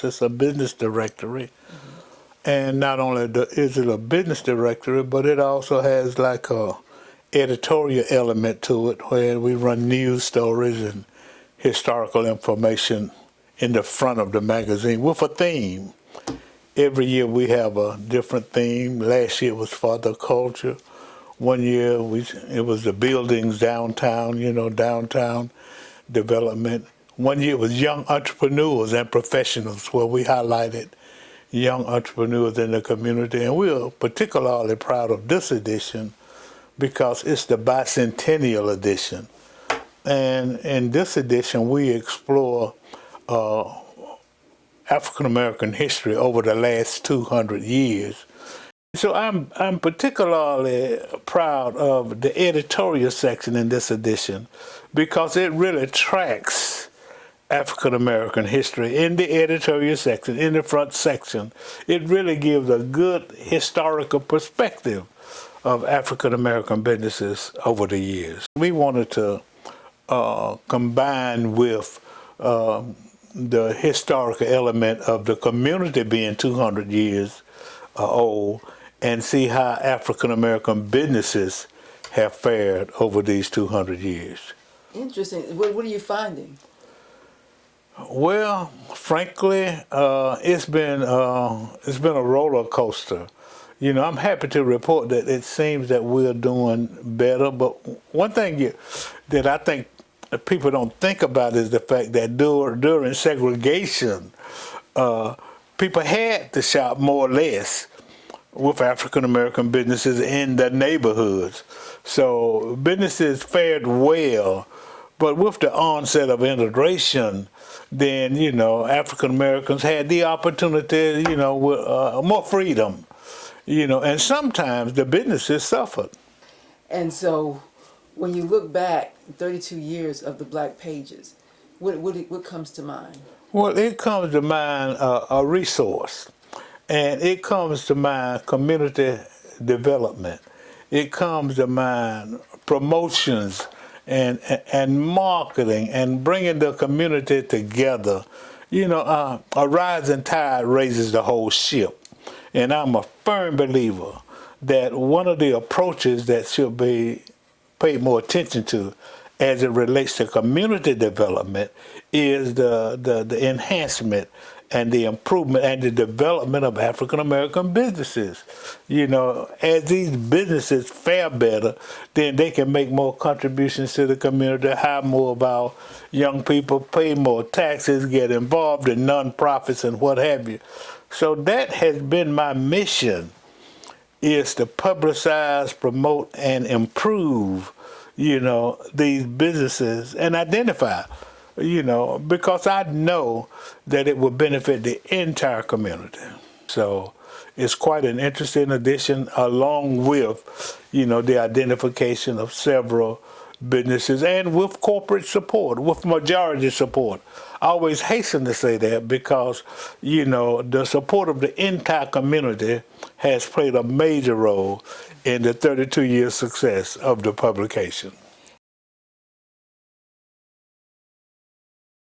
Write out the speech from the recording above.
It's a business directory. And not only is it a business directory, but it also has like a editorial element to it where we run news stories and historical information in the front of the magazine with a theme. Every year we have a different theme. Last year was father culture. One year it was the buildings downtown, downtown development. One year was young entrepreneurs and professionals, where we highlighted young entrepreneurs in the community. And we are particularly proud of this edition because it's the Bicentennial Edition. And in this edition, we explore African American history over the last 200 years. So I'm particularly proud of the editorial section in this edition because it really tracks African American history in the editorial section, in the front section. It really gives a good historical perspective of African American businesses over the years. We wanted to combine with the historical element of the community being 200 years old and see how African American businesses have fared over these 200 years. Interesting. What are you finding? Well, frankly, it's been a roller coaster. I'm happy to report that it seems that we're doing better. But one thing that I think people don't think about is the fact that during segregation, people had to shop more or less with African American businesses in the neighborhoods. So businesses fared well. But with the onset of integration, then, African Americans had the opportunity, with more freedom, and sometimes the businesses suffered. And so when you look back 32 years of the Black Pages, what comes to mind? Well, it comes to mind a resource, and it comes to mind community development. It comes to mind promotions and marketing and bringing the community together. A rising tide raises the whole ship. And I'm a firm believer that one of the approaches that should be paid more attention to as it relates to community development is the enhancement and the improvement and the development of African American businesses. As these businesses fare better, then they can make more contributions to the community, hire more of our young people, pay more taxes, get involved in nonprofits and what have you. So that has been my mission, is to publicize, promote, and improve, these businesses and identify, because I know that it will benefit the entire community. So it's quite an interesting addition, along with, the identification of several businesses and with corporate support, with majority support. I always hasten to say that because, the support of the entire community has played a major role in the 32-year success of the publication.